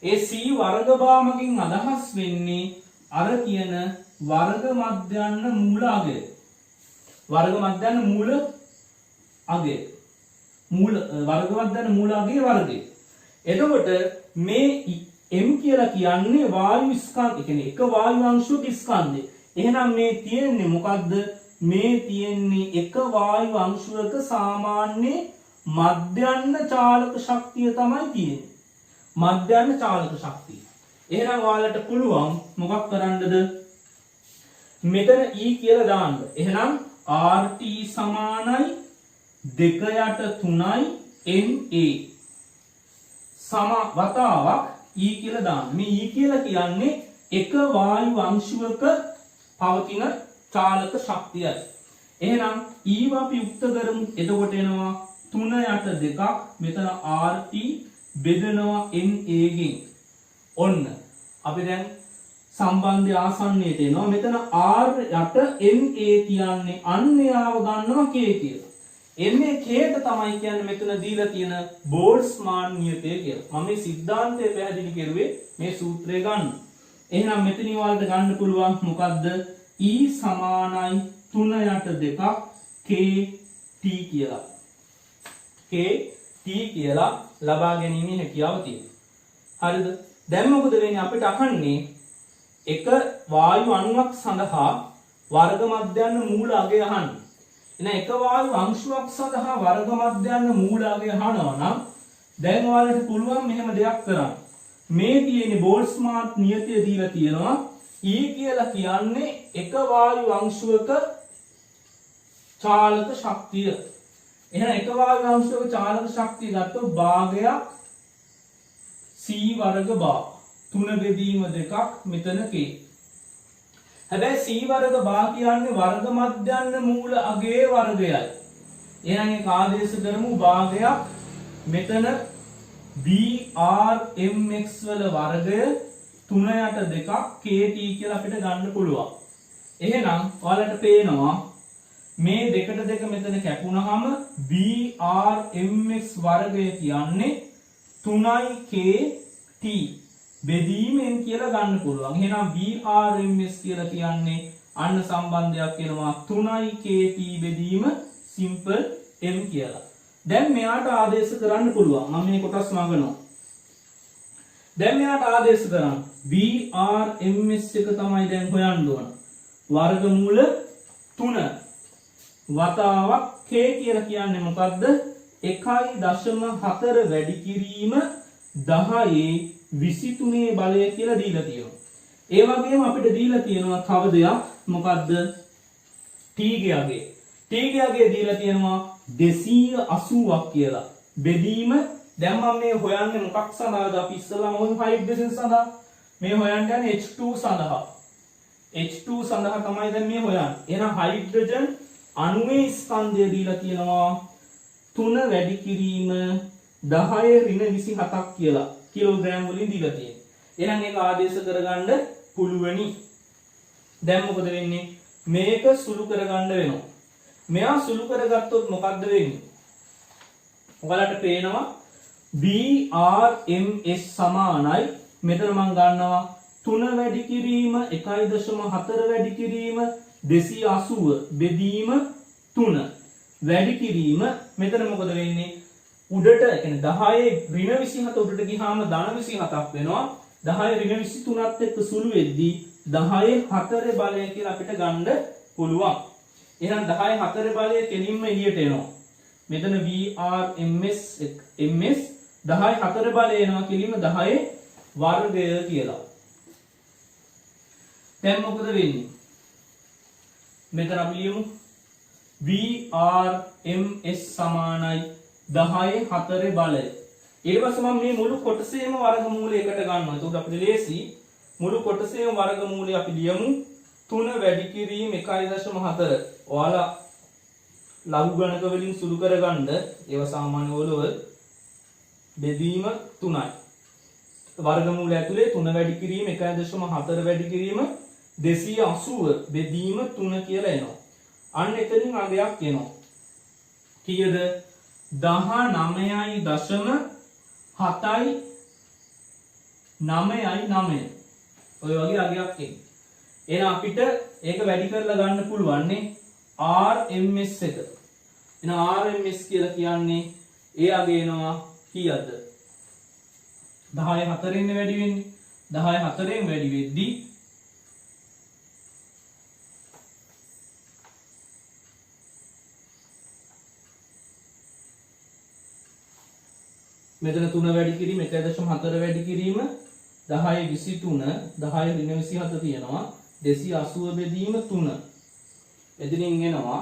ඒ c වර්ග බාමකින් අදහස් වෙන්නේ අර කියන වර්ග මධ්‍යම මූල අගය. වර්ග මධ්‍යම මූල අගය. වර්ග මධ්‍යම මූල අගයේ වර්ගය. එතකොට මේ m කියලා කියන්නේ වායු ස්කන්ධ, ඒ කියන්නේ එක වායු අංශුවක ස්කන්ධය. එහෙනම් මේ තියෙන්නේ මොකද්ද? මේ තියෙන්නේ එක වායු අංශුවක සාමාන්‍ය මධ්‍යම චාලක ශක්තිය තමයි තියෙන්නේ. මධ්‍යම චාලක ශක්තිය. එහෙනම් ඔයාලට පුළුවන් මොකක් කරන්නද? මෙතන E කියලා දාන්න. එහෙනම් RT සමානයි 2 යට 3යි NA සම වතාවක් E කියලා දාන්න. මේ E කියලා කියන්නේ එක වායු අංශුවක පවතින චාලක ශක්තියයි. එහෙනම් E අපි යුක්ත කරමු. එතකොට එනවා 3 යට 2ක් මෙතන RT බෙදෙනවා NA ගෙන්. ඔන්න අපි දැන් සම්බන්ධය ආසන්නයේ තියෙනවා. මෙතන R යට NA කියන්නේ අන්‍යයාව ගන්නවා K කියලා. NA Kට තමයි කියන්නේ මෙතන දීලා තියෙන බෝල්ට්ස්මාන් නියතය කියලා. මම මේ સિદ્ધාන්තය පැහැදිලි කරුවේ මේ සූත්‍රය ගන්න. එහෙනම් මෙතනින් ඔයාලට ගන්න පුළුවන් මොකද්ද? E සමානයි 3 යට 2ක් KT කියලා. KT කියලා ලබා ගැනීමේ හැකියාව තියෙනවා. හරිද? දැන් මොකද වෙන්නේ? අපිට අහන්නේ එක වායු අණුවක් සඳහා වර්ග මධ්‍යන්න මූල අගය අහන්නේ. එහෙනම් එක වායු අංශුවක් සඳහා වර්ග මධ්‍යන්න මූල අගය අහනවා නම් දැන් ඔයාලට පුළුවන් මෙහෙම දෙයක් කරන්න. මේ තියෙන බෝල්ට්ස්මාන් නියතය දීලා තියෙනවා E කියලා කියන්නේ එක වායු අංශුවක චාලක ශක්තිය. එහෙනම් එක වායු අංශුවක චාලක ශක්තිය ගත්තොත් භාගයක් C වර්ග භාග 3 බෙදීම 2ක් මෙතන K. හැබැයි C වර්ග භාග කියන්නේ වර්ග මධ්‍යන්න මූල අගයේ වර්ගයයි. එහෙනම් ඒක ආදේශ කරමු භාගයක් මෙතන BRMX වල වර්ගය 3 යට 2ක් KT කියලා අපිට ගන්න පුළුවන්. එහෙනම් ඔයාලට පේනවා මේ දෙකට දෙක මෙතන කැපුණාම BRMX වර්ගය කියන්නේ 3kt බෙදීමෙන් කියලා ගන්න පුළුවන්. එහෙනම් BRMS කියලා කියන්නේ අන්න සම්බන්ධයක් වෙනවා 3kt බෙදීම සිම්පල් m කියලා. දැන් මෙයාට ආදේශ කරන්න පුළුවන්. මම මේ කොටස් මගනවා. දැන් මෙයාට ආදේශ කරන්න BRMS එක තමයි දැන් හොයන්න ඕන. වර්ගමූල 3 වතාවක් k කියලා කියන්නේ මොකද්ද? 1.4 වැඩි කිරීම 10 23 බලය කියලා දීලා තියෙනවා. ඒ වගේම අපිට දීලා තියෙනවා තව දෙයක් මොකද්ද? t ගියගේ. t ගියගේ දීලා තියෙනවා 280ක් කියලා. බෙදීම දැන් මම මේ හොයන්නේ මොකක් සඳහාද? අපි ඉස්සෙල්ලාම හොයමු හයිඩ්‍රජන් සඳහා. මේ හොයන්න යන්නේ H2 සඳහා. H2 සඳහා තමයි දැන් මේ හොයන්නේ. එහෙනම් හයිඩ්‍රජන් අණුවේ ස්කන්ධය දීලා තියෙනවා 3 වැඩි කිරීම 10-27ක් කියලා කිලෝග්‍රෑම් වලින් දීලා තියෙනවා. එහෙනම් ඒක ආදේශ කරගන්න පුළුවනි. දැන් මොකද වෙන්නේ? මේක සුළු කරගන්න වෙනවා. මෙයා සුළු කරගත්තොත් මොකද්ද වෙන්නේ? ඔයාලට පේනවා BRMS සමානයි මෙතන මම ගන්නවා 3 වැඩි කිරීම 1.4 වැඩි කිරීම 280 බෙදීම 3 වැඩි කිරීම මෙතන මොකද වෙන්නේ? උඩට يعني 10 ඍණ 27 උඩට ගියාම ධන 27ක් වෙනවා. 10 ඍණ 23ත් එක්ක සුළු වෙද්දී 10 4 බලය කියලා අපිට ගන්න පුළුවන්. එහෙනම් 10 4 බලය කෙලින්ම එළියට එනවා. මෙතන VRMS MS 10 4 බලය එනවා කෙලින්ම 10 වර්ගය කියලා. දැන් මොකද වෙන්නේ? මෙතන අපි ලියමු VRMS සමානයි 10 4 බලය. ඊට පස්සේ මම මේ මුළු කොටසේම වර්ගමූලයකට ගන්නවා. එතකොට අපිට ලේසි මුළු කොටසේම වර්ගමූලය අපි ලියමු 3 වැඩි කිරීම 1.4. ඔයාලා ලඝු ගණක වලින් සුළු කරගන්න ඒවා සාමාන්‍ය වලව බෙදීම 3යි. වර්ගමූලය ඇතුලේ 3 වැඩි කිරීම 1.4 වැඩි කිරීම 280 බෙදීම 3 කියලා එනවා. අන්න එතනින් අගයක් එනවා. කීයද? 19.7.9. ඔය වගේ අගයක් එන්නේ. එහෙනම් අපිට ඒක වැඩි කරලා ගන්න පුළුවන් නේ RMS එක. එහෙනම් RMS කියලා කියන්නේ ඒ අගය එනවා කීයද? 10 4 න් වැඩි වෙන්නේ. 10 4 න් වැඩි වෙද්දී මෙතන 3 වැඩි කිරීම 1.4 වැඩි කිරීම 10 23 10 ඍණ 27 තියෙනවා 280 බෙදීම 3 එදිනින් එනවා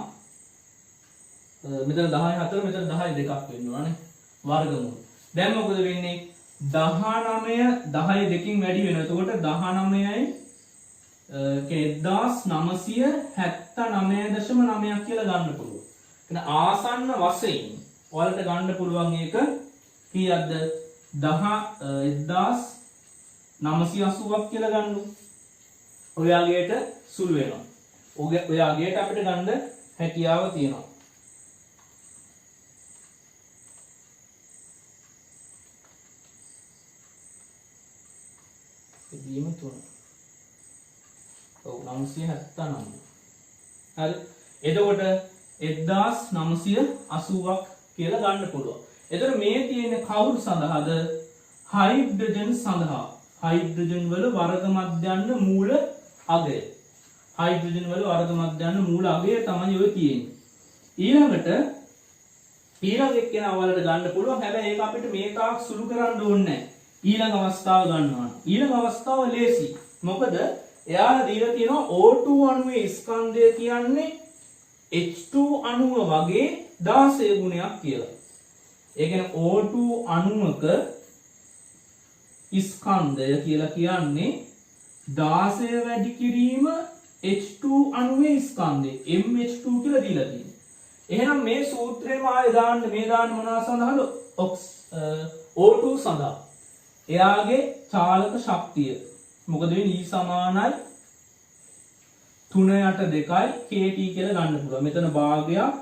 මෙතන 10 4 මෙතන 10 2ක් වෙන්න ඕනේ වර්ගමූල. දැන් මොකද වෙන්නේ? 19 10 දෙකින් වැඩි වෙනවා. එතකොට 19යි 1979.9ක් කියලා ගන්න පුළුවන්. එතන ආසන්න වශයෙන් ඔයාලට ගන්න පුළුවන් ඒක කීයක්ද? 1980ක් කියලා ගන්නු. ඔය අගයට සුළු වෙනවා. ඔය අගයට අපිට ගන්න හැකියාව තියෙනවා. දීම 3. ඔව් 979. හරි. එතකොට 1980ක් කියලා ගන්න පුළුවන්. එතකොට මේ තියෙන කවුරු සඳහාද? හයිඩ්‍රජන් සඳහා. හයිඩ්‍රජන් වල වර්ග මධ්‍යන්න මූල අගය. හයිඩ්‍රජන් වල වර්ග මධ්‍යන්න මූල අගය තමයි ඔය තියෙන්නේ. ඊළඟ එක්කෙනා වලට ගන්න පුළුවන්. හැබැයි ඒක අපිට මේ තාක් සුළු කරන්න ඕනේ නැහැ. ඊළඟ අවස්ථාව ගන්නවා. ඊළඟ අවස්ථාව ලේසි. මොකද එයාලා දීලා තියෙනවා O2 අණුවේ ස්කන්ධය කියන්නේ H2 අණුව වගේ 16 ගුණයක් කියලා. ඒ කියන්නේ O2 අණුවක ස්කන්ධය කියලා කියන්නේ 16 වැඩි කිරීම H2 අණුවේ ස්කන්ධය MH2 කියලා දීලා තියෙනවා. එහෙනම් මේ සූත්‍රයම ආයෙ දාන්න මේ දාන්නේ මොනවා සඳහාද? O2 සඳහා. එයාගේ චාලක ශක්තිය මොකද වෙන්නේ? E සමානයි 3/2යි KT කියලා ගන්න පුළුවන්. මෙතන භාගයක්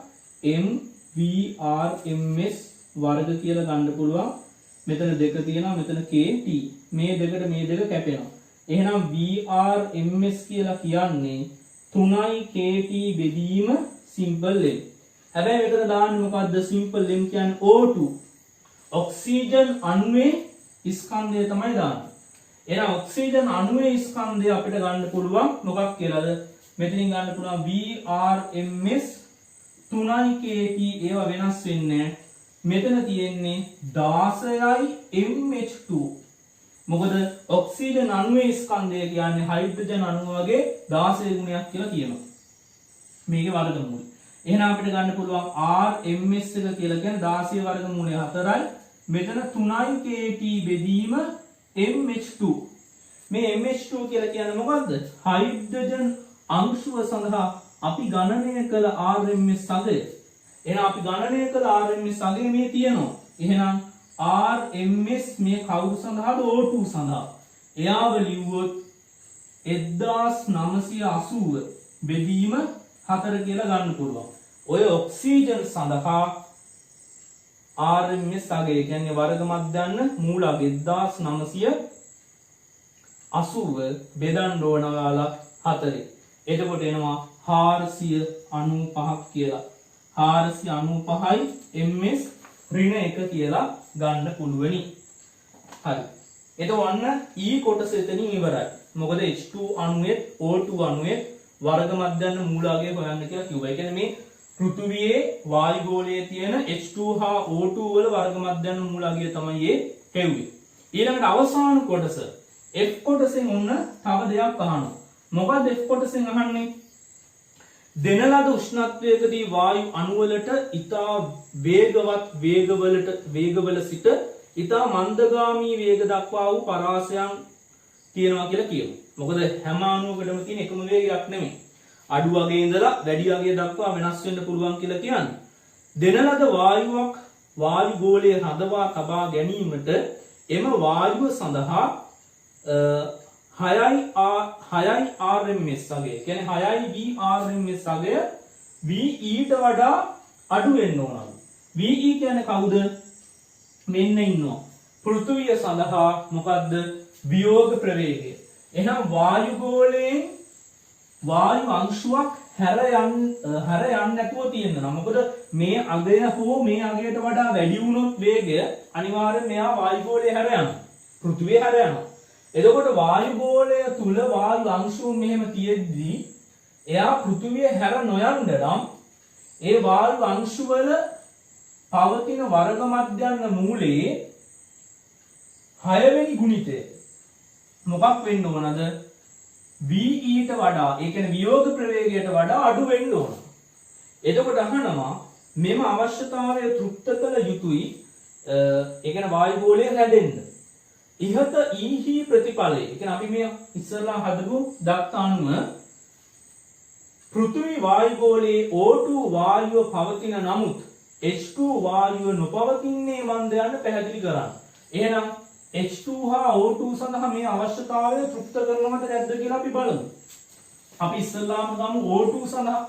MVRMS වර්ග කියලා ගන්න පුළුවන්. මෙතන දෙක තියෙනවා, මෙතන KT. මේ දෙකට මේ දෙක කැපෙනවා. එහෙනම් VRMS කියලා කියන්නේ 3යි KT බෙදීම සිම්පල් M. හැබැයි මෙතන දාන්නේ මොකද්ද? සිම්පල් M කියන්නේ O2. ඔක්සිජන් අණුවේ ස්කන්ධය තමයි දාන්නේ. එහෙනම් ඔක්සිජන් අණුවේ ස්කන්ධය අපිට ගන්න පුළුවන් මොකක් කියලාද? මෙතනින් ගන්න පුළුවන් VRMS 3යි KT ඒවා වෙනස් වෙන්නේ නැහැ. මෙතන තියෙන්නේ 16යි MH2. මොකද ඔක්සිජන් අණුවේ ස්කන්ධය කියන්නේ හයිඩ්‍රජන් අණුව වගේ 16 ගුණයක් කියලා කියනවා. මේකේ වර්ගමූලය. එහෙනම් අපිට ගන්න පුළුවන් RMS එක කියලා කියන්නේ 16 වර්ගමූලය 4යි. මෙතන 3යි KT බෙදීම MH2. මේ MH2 කියලා කියන්නේ මොකද්ද? හයිඩ්‍රජන් අංශුව සඳහා අපි ගණනය කළ RMS අගය. එහෙනම් අපි ගණනය කළ RMS අගය මේ තියෙනවා. එහෙනම් RMS මේ කවුරු සඳහාද? O2 සඳහා. එයාව ලිව්වොත් 1980 බෙදීම 4 කියලා ගන්න පුළුවන්. ඔය ඔක්සිජන් සඳහා RMS අගය කියන්නේ වර්ග මධ්‍යන්න මූල අගය 1980 බෙදන්න ඕන ඔයාලා 4. එතකොට එනවා 495ක් කියලා. 495යි MS ඍණ 1 කියලා ගන්න පුළුවනි. හරි. එතකොට E කොටස එතනින් ඉවරයි. මොකද H2 අණුවේ O2 අණුවේ වර්ග මධ්‍යන්න මූල අගය හොයන්න කියලා කිව්වා. ඒ කියන්නේ මේ පෘථුවියේ වායු ගෝලයේ තියෙන H2 හා O2 වල වර්ග මධ්‍යන්න මූල අගය තමයි ඒ හෙව්වේ. ඊළඟට අවසාන කොටස F කොටසෙන් ඔන්න තව දෙයක් අහනවා. මොකද F කොටසෙන් අහන්නේ? දෙන ලද උෂ්ණත්වයකදී වායු අණු වලට ඊටා වේගවල සිට ඊටා මන්දගාමී වේග දක්වා වූ පරාසයන් තියෙනවා කියලා කියමු. මොකද හැම අණුවකටම තියෙන එකම වේගයක් නෙමෙයි. අඩු වගේ ඉඳලා වැඩි වගේ දක්වා වෙනස් වෙන්න පුළුවන් කියලා කියන්නේ. දෙන ලද වායුවක් වායු ගෝලයේ හදවා තබා ගැනීමට එම වායුව සඳහා 6යි RMS අගය. කියන්නේ 6යි VRMS අගය VE ට වඩා අඩු වෙන්න ඕනලු. VE කියන්නේ කවුද? මෙන්න ඉන්නවා. පෘථුවිය සඳහා මොකද්ද? වියෝග ප්‍රවේගය. එහෙනම් වායු ගෝලයෙන් වායු අංශුවක් හැර යන්න නැතුව තියෙනවා. මොකද මේ අගය හෝ මේ අගයට වඩා වැඩි වුණොත් වේගය අනිවාර්යෙන් මෙයා වායු ගෝලයේ හැර යනවා. පෘථුවිය හැර යනවා. එතකොට වායු ගෝලය තුල වායු අංශුන් මෙහෙම තියෙද්දි එයා පෘථුවිය හැර නොයන්න නම් ඒ වායු අංශු වල පවතින වර්ග මධ්‍යන්න මූලයේ 6 වෙනි ගුණිතය මොකක් වෙන්න ඕනද? VE ට වඩා, ඒ කියන්නේ වියෝග ප්‍රවේගයට වඩා අඩු වෙන්න ඕන. එතකොට අහනවා මෙම අවශ්‍යතාවය තෘප්ත කළ යුතුයි ඒ කියන්නේ වායු ගෝලය රැඳෙන්න. ඉහත ඊහි ප්‍රතිඵලය. ඒ කියන්නේ අපි මේ ඉස්සරලා හදපු දත්ත අනුව පෘථිවි වායු ගෝලයේ O2 වායුව පවතින නමුත් H2 වායුව නොපවතින්නේ මන්ද යන්න පැහැදිලි කරන්න. එහෙනම් H2 හා O2 සඳහා මේ අවශ්‍යතාවය තෘප්ත කරනවද නැද්ද කියලා අපි බලමු. අපි ඉස්සෙල්ලාම ගමු O2 සඳහා.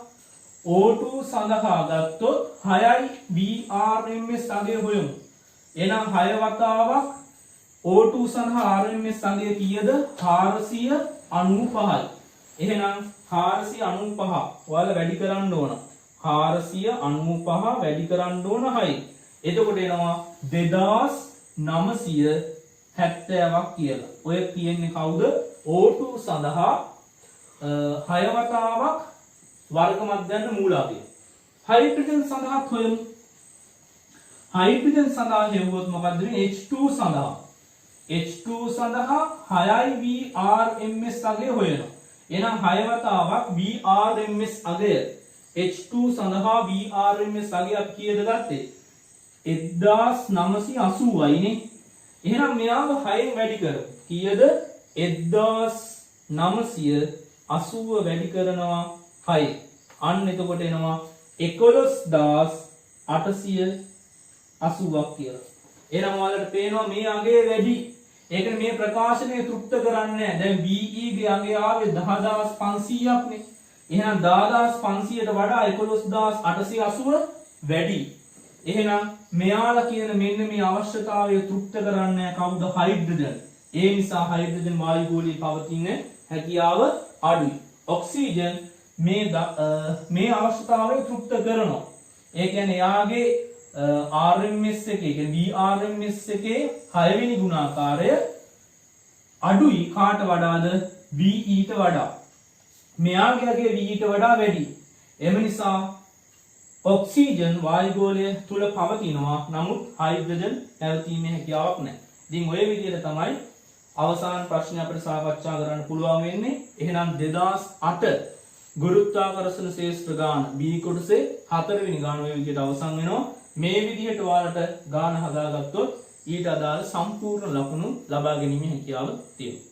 O2 සඳහා ගත්තොත් 6යි VRMS අගය හොයමු. එහෙනම් 6 වතාවක් O2 සඳහා RMS අගය කීයද? 495යි. එහෙනම් 495 ඔයාලා වැඩි කරන්න ඕන. 495 වැඩි කරන්න ඕන 6. එතකොට එනවා 2970ක් කියලා. ඔය කියන්නේ කවුද? O2 සඳහා 6 වතාවක් වර්ග මධ්‍යන්න මූලාපය. හයිඩ්‍රජන් සඳහා හොයමු. හයිඩ්‍රජන් සඳහා හෙව්වොත් මොකද්ද වෙන්නේ? H2 සඳහා. H2 සඳහා 6යි VRMS අගය හොයනවා. එහෙනම් 6 වතාවක් VRMS අගය H2 සඳහා VRMS අගය අපි කීයද ගත්තේ? 1980යි නේ. එහෙනම් මෙයාව 6න් වැඩි කරමු. කීයද? 1980 වැඩි කරනවා 6. අන්න එතකොට එනවා 11880ක් කියලා. එහෙනම් ඔයාලට පේනවා මේ අගය වැඩි. ඒ කියන්නේ මේ ප්‍රකාශනය තෘප්ත කරන්නේ නැහැ. දැන් VE ගේ අගය ආවේ 10500ක් නේ. එහෙනම් 10500ට වඩා 11880 වැඩි. එහෙනම් මෙයාලා කියන මෙන්න මේ අවශ්‍යතාවය තෘප්ත කරන්නේ කවුද? හයිඩ්‍රජන්. ඒ නිසා හයිඩ්‍රජන් වායු ගෝලයේ පවතින හැකියාව අඩුයි. ඔක්සිජන් මේ අවශ්‍යතාවය තෘප්ත කරනවා. ඒ කියන්නේ යාගේ RMS එකේ කියන්නේ VRMS එකේ 6 වෙනි ගුණාකාරය අඩුයි කාට වඩාද? VE ට වඩා. මෙයාගේ VE ට වඩා වැඩි. එම නිසා ඔක්සිජන් වායු ගෝලය තුල පවතිනවා. නමුත් හයිඩ්‍රජන් පැවතීමේ හැකියාවක් නැහැ. ඉතින් ඔය විදිහට තමයි අවසාන ප්‍රශ්නේ අපිට සාකච්ඡා කරන්න පුළුවන් වෙන්නේ. එහෙනම් 2008 ගුරුත්වාකර්ෂණ ශේෂ්ත්‍ර ගාන B කොටසේ 4 වෙනි ගාන ඔය විදිහට අවසන් වෙනවා. මේ විදිහට ඔයාලට ගාන හදාගත්තොත් ඊට අදාළ සම්පූර්ණ ලකුණු ලබා ගැනීමේ හැකියාව තියෙනවා.